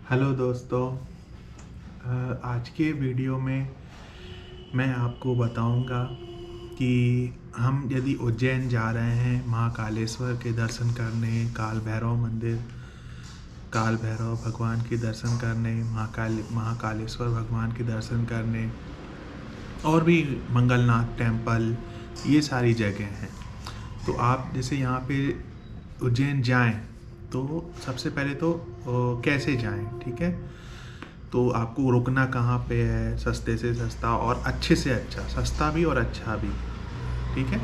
Hello दोस्तों। आज के वीडियो में मैं आपको बताऊंगा कि हम यदि उज्जैन जा रहे हैं महाकालेश्वर के दर्शन करने, काल भैरव भगवान के दर्शन करने, महाकालेश्वर भगवान के दर्शन करने और भी मंगलनाथ टेम्पल, ये सारी जगह हैं। तो आप जैसे यहाँ पे उज्जैन जाएं तो सबसे पहले तो कैसे जाएं, ठीक है। तो आपको रुकना कहाँ पे है, सस्ते से सस्ता और अच्छे से अच्छा, सस्ता भी और अच्छा भी, ठीक है।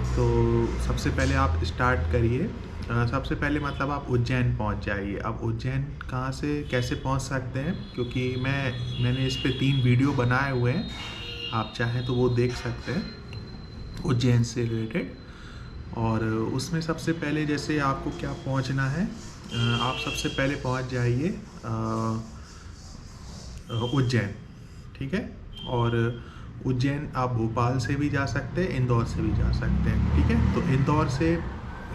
तो सबसे पहले आप स्टार्ट करिए। सबसे पहले मतलब आप उज्जैन पहुंच जाइए। अब उज्जैन कहाँ से कैसे पहुंच सकते हैं, क्योंकि मैंने इस पे 3 वीडियो बनाए हुए हैं, आप चाहें तो वो देख सकते हैं उज्जैन से रिलेटेड। और उसमें सबसे पहले जैसे आपको क्या पहुंचना है, आप सबसे पहले पहुंच जाइए उज्जैन, ठीक है। और उज्जैन आप भोपाल से भी जा सकते हैं, इंदौर से भी जा सकते हैं, ठीक है। तो इंदौर से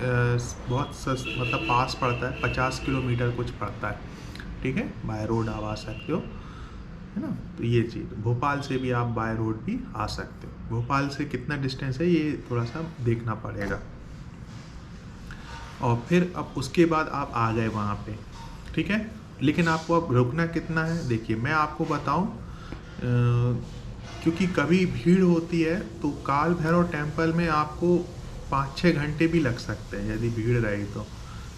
बहुत मतलब पास पड़ता है, 50 किलोमीटर कुछ पड़ता है, ठीक है। बाय रोड आप आ सकते हो, है ना। तो ये चीज़, भोपाल से भी आप बाय रोड भी आ सकते हो। भोपाल से कितना डिस्टेंस है ये थोड़ा सा देखना पड़ेगा। और फिर अब उसके बाद आप आ गए वहाँ पे, ठीक है। लेकिन आपको अब रुकना कितना है, देखिए मैं आपको बताऊं, क्योंकि कभी भीड़ होती है तो काल भैरव टेम्पल में आपको 5-6 घंटे भी लग सकते हैं यदि भीड़ रही तो,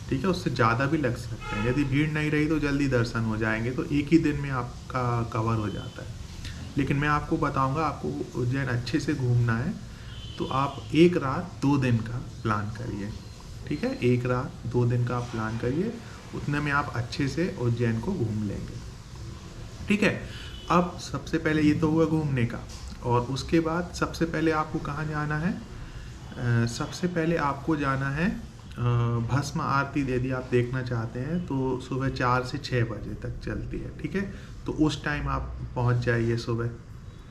ठीक है। उससे ज़्यादा भी लग सकते हैं। यदि भीड़ नहीं रही तो जल्दी दर्शन हो जाएंगे, तो एक ही दिन में आपका कवर हो जाता है। लेकिन मैं आपको बताऊंगा, आपको उज्जैन अच्छे से घूमना है तो आप 1 रात 2 दिन का प्लान करिए, ठीक है। 1 रात 2 दिन का आप प्लान करिए, उतने में आप अच्छे से उज्जैन को घूम लेंगे, ठीक है। अब सबसे पहले ये तो हुआ घूमने का, और उसके बाद सबसे पहले आपको कहाँ जाना है, सबसे पहले आपको जाना है भस्म आरती। यदि आप देखना चाहते हैं तो सुबह 4 से 6 बजे तक चलती है, ठीक है। तो उस टाइम आप पहुंच जाइए सुबह,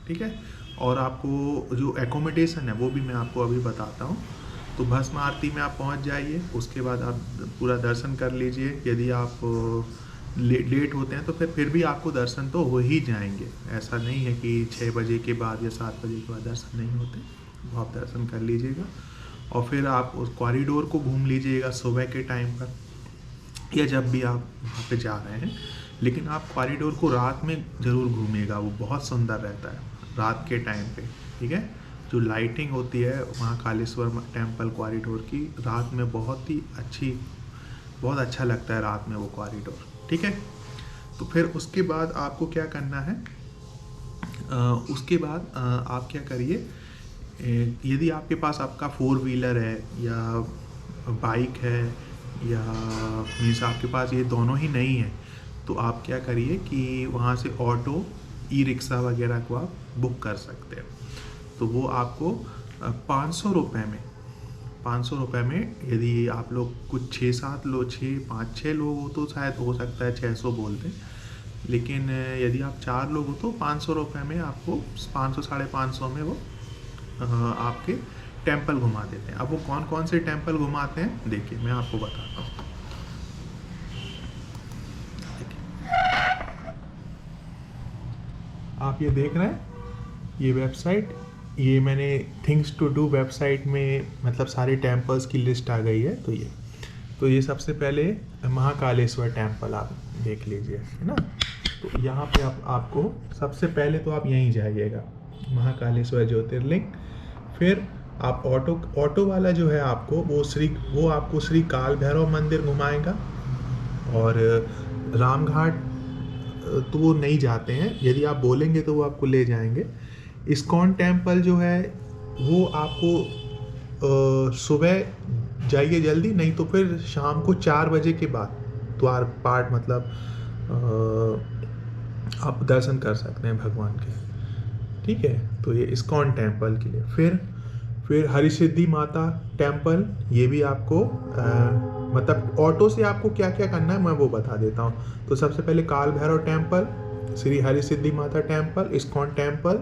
ठीक है। और आपको जो एकोमोडेशन है वो भी मैं आपको अभी बताता हूँ। तो भस्म आरती में आप पहुंच जाइए, उसके बाद आप पूरा दर्शन कर लीजिए। यदि आप लेट होते हैं तो फिर भी आपको दर्शन तो हो ही जाएंगे। ऐसा नहीं है कि 6 बजे के बाद या 7 बजे के बाद दर्शन नहीं होते, वो आप दर्शन कर लीजिएगा। और फिर आप उस कॉरिडोर को घूम लीजिएगा सुबह के टाइम पर, या जब भी आप वहाँ पे जा रहे हैं। लेकिन आप कॉरिडोर को रात में ज़रूर घूमिएगा, वो बहुत सुंदर रहता है रात के टाइम पे, ठीक है। जो लाइटिंग होती है महाकालेश्वर टेम्पल कॉरिडोर की, रात में बहुत अच्छा लगता है रात में वो कॉरिडोर, ठीक है। तो फिर उसके बाद आपको क्या करना है, उसके बाद आप क्या करिए, यदि आपके पास आपका 4 व्हीलर है या बाइक है, या मीन्स आपके पास ये दोनों ही नहीं है, तो आप क्या करिए कि वहाँ से ऑटो, ई रिक्शा वगैरह को आप बुक कर सकते हैं। तो वो आपको 500 रुपये में, यदि आप लोग कुछ 6-7 लोग, 5-6 लोग हो तो शायद हो सकता है 600 बोल दें। लेकिन यदि आप 4 लोग हो तो 500 रुपये में आपको, 500-550 में वो आपके टेम्पल घुमा देते हैं। अब वो कौन कौन से टेम्पल घुमाते हैं देखिए मैं आपको बताता हूँ। आप ये देख रहे हैं, ये वेबसाइट, ये मैंने थिंग्स टू डू वेबसाइट में मतलब सारे टेम्पल्स की लिस्ट आ गई है। तो ये सबसे पहले महाकालेश्वर टेम्पल आप देख लीजिए, है ना। तो यहाँ पे आपको सबसे पहले तो आप यहीं जाइएगा, महाकालेश्वर ज्योतिर्लिंग। फिर आप ऑटो वाला जो है आपको, वो आपको श्री काल भैरव मंदिर घुमाएगा। और रामघाट तो वो नहीं जाते हैं, यदि आप बोलेंगे तो वो आपको ले जाएंगे। इस्कॉन टेम्पल जो है वो आपको सुबह जाइए जल्दी, नहीं तो फिर शाम को 4 बजे के बाद द्वार पाठ मतलब आप दर्शन कर सकते हैं भगवान के, ठीक है। तो ये इस्कॉन टेम्पल के लिए। फिर हरिसिद्धि माता टेम्पल, ये भी आपको मतलब ऑटो से आपको क्या क्या करना है मैं वो बता देता हूँ। तो सबसे पहले काल भैरव टेम्पल, श्री हरिसिद्धि माता टेम्पल, इस्कॉन टेम्पल,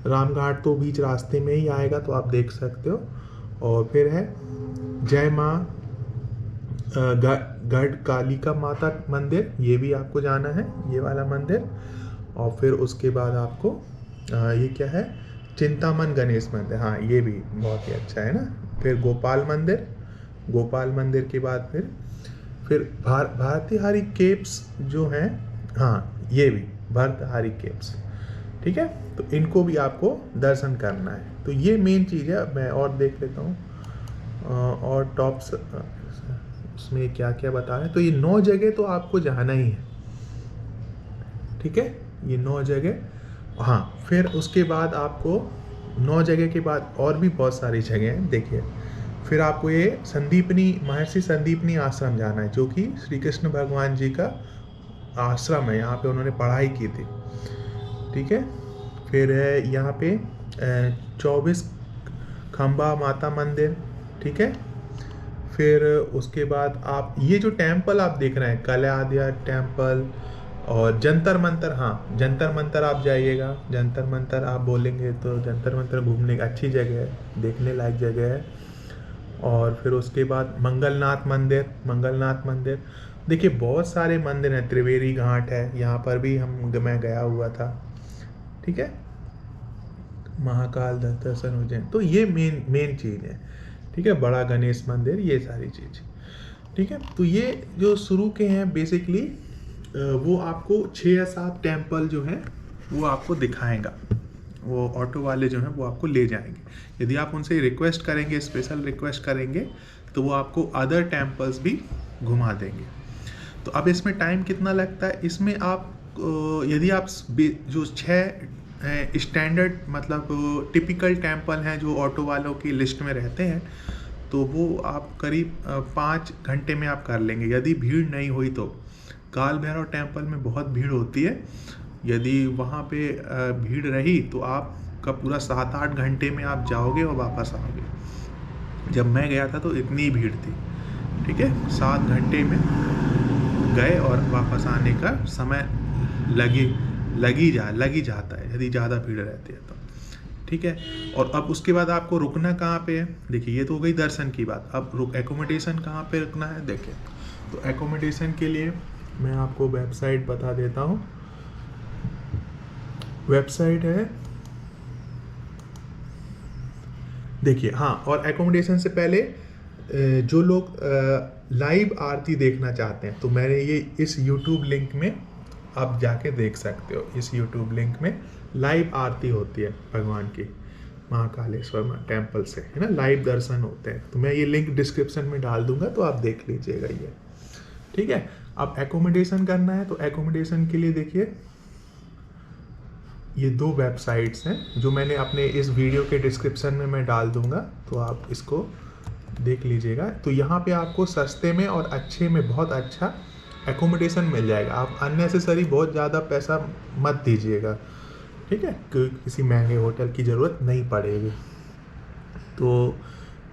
रामघाट तो बीच रास्ते में ही आएगा तो आप देख सकते हो। और फिर है जय माँ गढ़ कालिका माता मंदिर, ये भी आपको जाना है, ये वाला मंदिर। और फिर उसके बाद आपको ये क्या है, चिंतामन गणेश मंदिर, हाँ ये भी बहुत ही अच्छा है ना। फिर गोपाल मंदिर, गोपाल मंदिर के बाद फिर भारतीहारी केव्स जो हैं, हाँ ये भी भारतीहारी केव्स, ठीक है। तो इनको भी आपको दर्शन करना है। तो ये मेन चीज़ है। मैं और देख लेता हूँ और टॉप्स उसमें क्या क्या बता रहे हैं। तो ये 9 जगह तो आपको जाना ही है, ठीक है, ये 9 जगह। हाँ फिर उसके बाद आपको 9 जगह के बाद और भी बहुत सारी जगह हैं। देखिए फिर आपको ये संदीपनी, महर्षि संदीपनी आश्रम जाना है, जो कि श्री कृष्ण भगवान जी का आश्रम है। यहाँ पे उन्होंने पढ़ाई की थी, ठीक है। फिर है यहाँ पे 24 खंबा माता मंदिर, ठीक है। फिर उसके बाद आप ये जो टेम्पल आप देख रहे हैं, कल्याद्या टेम्पल और जंतर मंतर, हाँ जंतर मंतर आप जाइएगा। जंतर मंतर आप बोलेंगे तो जंतर मंतर घूमने की अच्छी जगह है, देखने लायक जगह है। और फिर उसके बाद मंगलनाथ मंदिर, मंगलनाथ मंदिर देखिए बहुत सारे मंदिर हैं। त्रिवेणी घाट है, यहाँ पर भी मैं गया हुआ था, ठीक है। महाकाल दर्शन उज्जैन, तो ये मेन चीज़ है, ठीक है। बड़ा गणेश मंदिर, ये सारी चीज़, ठीक है। तो ये जो शुरू के हैं बेसिकली वो आपको 6 या 7 टेम्पल जो हैं वो आपको दिखाएगा। वो ऑटो वाले जो हैं वो आपको ले जाएंगे। यदि आप उनसे रिक्वेस्ट करेंगे, स्पेशल रिक्वेस्ट करेंगे, तो वो आपको अदर टेम्पल्स भी घुमा देंगे। तो अब इसमें टाइम कितना लगता है, इसमें आप यदि आप जो 6 स्टैंडर्ड मतलब टिपिकल टेम्पल हैं जो ऑटो वालों की लिस्ट में रहते हैं, तो वो आप करीब 5 घंटे में आप कर लेंगे, यदि भीड़ नहीं हुई तो। काल भैरव टेम्पल में बहुत भीड़ होती है, यदि वहाँ पे भीड़ रही तो आपका पूरा 7-8 घंटे में आप जाओगे और वापस आओगे। जब मैं गया था तो इतनी भीड़ थी, ठीक है। 7 घंटे में गए और वापस आने का समय लग ही जाता है यदि ज़्यादा भीड़ रहती है तो, ठीक है। और अब उसके बाद आपको रुकना कहाँ पे है, देखिए ये तो हो गई दर्शन की बात। अब एकोमोडेशन कहाँ पे रुकना है, देखिए तो एकोमोडेशन के लिए मैं आपको वेबसाइट बता देता हूँ। वेबसाइट है, देखिए हाँ। और एकोमोडेशन से पहले जो लोग लाइव आरती देखना चाहते हैं, तो मैंने ये इस यूट्यूब लिंक में आप जाके देख सकते हो। इस यूट्यूब लिंक में लाइव आरती होती है भगवान की महाकालेश्वर टेम्पल से, है ना, लाइव दर्शन होते हैं। तो मैं ये लिंक डिस्क्रिप्शन में डाल दूंगा, तो आप देख लीजिएगा ये, ठीक है। अब एकोमोडेशन करना है, तो एकोमोडेशन के लिए देखिए ये 2 वेबसाइट्स हैं जो मैंने अपने इस वीडियो के डिस्क्रिप्शन में मैं डाल दूंगा, तो आप इसको देख लीजिएगा। तो यहाँ पे आपको सस्ते में और अच्छे में बहुत अच्छा एकोमोडेशन मिल जाएगा। आप अननेसेसरी बहुत ज़्यादा पैसा मत दीजिएगा, ठीक है, किसी महंगे होटल की ज़रूरत नहीं पड़ेगी। तो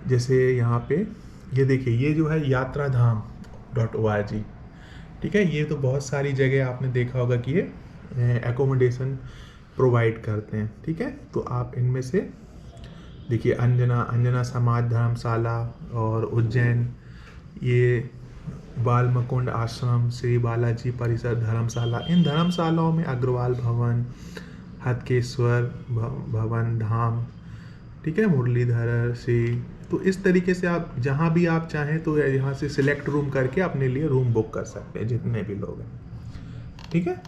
जैसे यहाँ पे ये देखिए, ये जो है yatraधाम.org, ठीक है। ये तो बहुत सारी जगह आपने देखा होगा कि ये एकोमोडेशन प्रोवाइड करते हैं, ठीक है। तो आप इनमें से देखिए अंजना समाज धर्मशाला और उज्जैन, ये बालमुकुंद आश्रम, श्री बालाजी परिसर धर्मशाला, इन धर्मशालाओं में अग्रवाल भवन, हतकेश्वर भवन धाम, ठीक है, मुरलीधर श्री। तो इस तरीके से आप जहाँ भी आप चाहें तो यहाँ से सिलेक्ट रूम करके अपने लिए रूम बुक कर सकते हैं, जितने भी लोग हैं, ठीक है।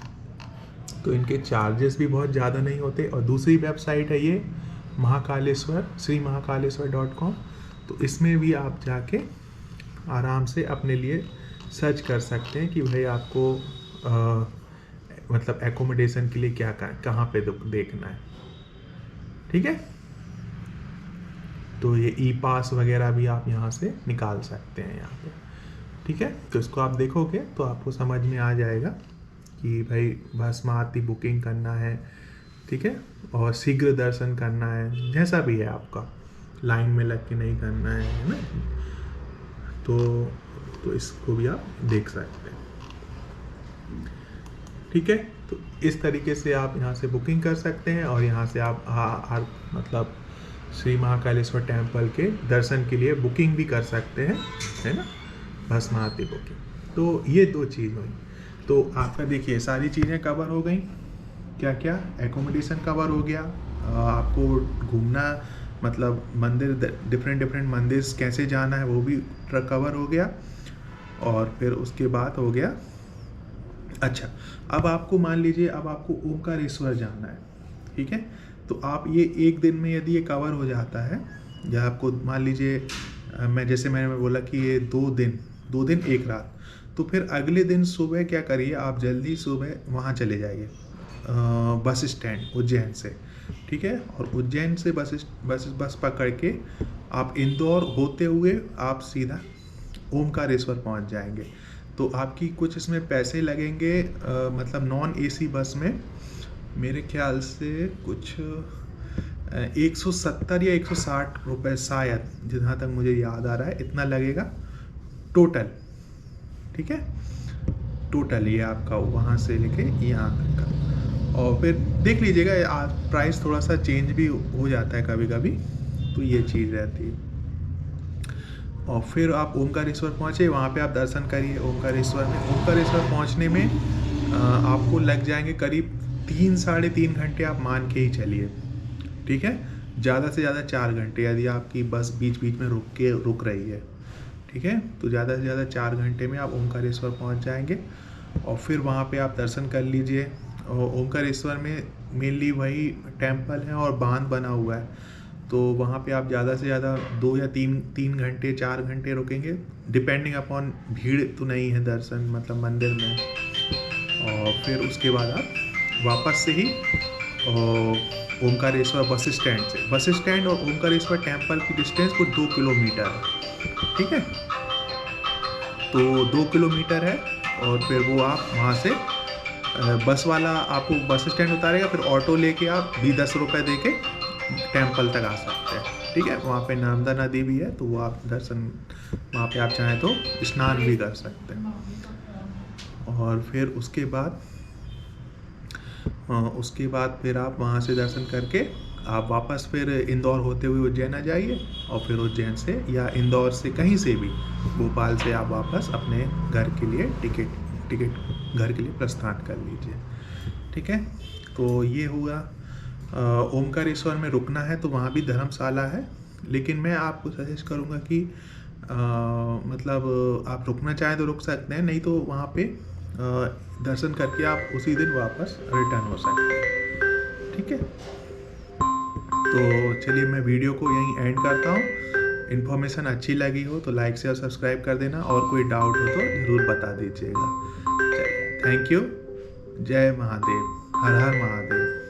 तो इनके चार्जेस भी बहुत ज़्यादा नहीं होते। और दूसरी वेबसाइट है ये महाकालेश्वर, श्री महाकालेश्वर.com। तो इसमें भी आप जाके आराम से अपने लिए सर्च कर सकते हैं कि भाई आपको मतलब एकोमोडेशन के लिए क्या कहाँ पे देखना है, ठीक है। तो ये ई-पास वगैरह भी आप यहाँ से निकाल सकते हैं यहाँ पे, ठीक है। तो इसको आप देखोगे तो आपको समझ में आ जाएगा कि भाई भस्म आरती बुकिंग करना है, ठीक है, और शीघ्र दर्शन करना है, जैसा भी है आपका, लाइन में लग के नहीं करना है ना। तो इसको भी आप देख सकते हैं, ठीक है। तो इस तरीके से आप यहाँ से बुकिंग कर सकते हैं और यहाँ से आप मतलब श्री महाकालेश्वर टेम्पल के दर्शन के लिए बुकिंग भी कर सकते हैं, है ना, भस्म आरती बुकिंग। तो ये 2 चीज़ हुई। तो आपका देखिए सारी चीज़ें कवर हो गई। क्या क्या, एकोमोडेशन कवर हो गया, आपको घूमना मतलब मंदिर डिफरेंट डिफरेंट मंदिर कैसे जाना है वो भी कवर हो गया। और फिर उसके बाद हो गया, अच्छा अब आपको मान लीजिए अब आपको ओमकारेश्वर जाना है, ठीक है। तो आप ये एक दिन में यदि ये कवर हो जाता है, या आपको मान लीजिए मैंने बोला कि ये 2 दिन 1 रात, तो फिर अगले दिन सुबह क्या करिए, आप जल्दी सुबह वहाँ चले जाइए बस स्टैंड उज्जैन से, ठीक है। और उज्जैन से बस पकड़ के आप इंदौर होते हुए आप सीधा ओमकारेश्वर पहुँच जाएंगे। तो आपकी कुछ इसमें पैसे लगेंगे, मतलब नॉन एसी बस में मेरे ख्याल से कुछ 170 या 160 रुपये शायद, जहाँ तक मुझे याद आ रहा है इतना लगेगा टोटल, ठीक है। टोटल ये आपका वहाँ से लेके यहाँ तक का, और फिर देख लीजिएगा प्राइस थोड़ा सा चेंज भी हो जाता है कभी कभी, तो ये चीज़ रहती है। और फिर आप ओमकारेश्वर पहुँचे, वहाँ पे आप दर्शन करिए ओमकारेश्वर में। ओमकारेश्वर पहुँचने में आपको लग जाएंगे करीब 3-3.5 घंटे, आप मान के ही चलिए, ठीक है। ज़्यादा से ज़्यादा 4 घंटे यदि आपकी बस बीच बीच में रुक रही है, ठीक है। तो ज़्यादा से ज़्यादा 4 घंटे में आप ओमकारेश्वर पहुँच जाएंगे। और फिर वहाँ पे आप दर्शन कर लीजिए। और ओमकारेश्वर में मेनली वही टेम्पल है और बांध बना हुआ है, तो वहाँ पे आप ज़्यादा से ज़्यादा 2 या 3 घंटे 4 घंटे रुकेंगे, डिपेंडिंग अपॉन भीड़ तो नहीं है दर्शन मतलब मंदिर में। और फिर उसके बाद आप वापस से ही ओमकारेश्वर बस स्टैंड और ओमकारेश्वर टेम्पल की डिस्टेंस कुछ 2 किलोमीटर है, ठीक है। तो 2 किलोमीटर है, और फिर वो आप वहाँ से बस वाला आपको बस स्टैंड उतारेगा, फिर ऑटो लेके आप भी 10 रुपये दे के टेम्पल तक आ सकते हैं, ठीक है। वहाँ पे नर्मदा नदी भी है, तो वो आप दर्शन वहाँ पे आप चाहें तो स्नान भी कर सकते हैं। और फिर उसके बाद फिर आप वहाँ से दर्शन करके आप वापस फिर इंदौर होते हुए उज्जैन आ जाइए, और फिर उज्जैन से या इंदौर से कहीं से भी भोपाल से आप वापस अपने घर के लिए टिकट घर के लिए प्रस्थान कर लीजिए, ठीक है। तो ये हुआ। ओमकारेश्वर में रुकना है तो वहाँ भी धर्मशाला है, लेकिन मैं आपको सजेस्ट करूँगा कि मतलब आप रुकना चाहें तो रुक सकते हैं, नहीं तो वहाँ पे दर्शन करके आप उसी दिन वापस रिटर्न हो सकते हैं, ठीक है। तो चलिए मैं वीडियो को यहीं एंड करता हूँ। इन्फॉर्मेशन अच्छी लगी हो तो लाइक शेयर सब्सक्राइब कर देना, और कोई डाउट हो तो ज़रूर बता दीजिएगा। चलिए, थैंक यू। जय महादेव, हर हर महादेव।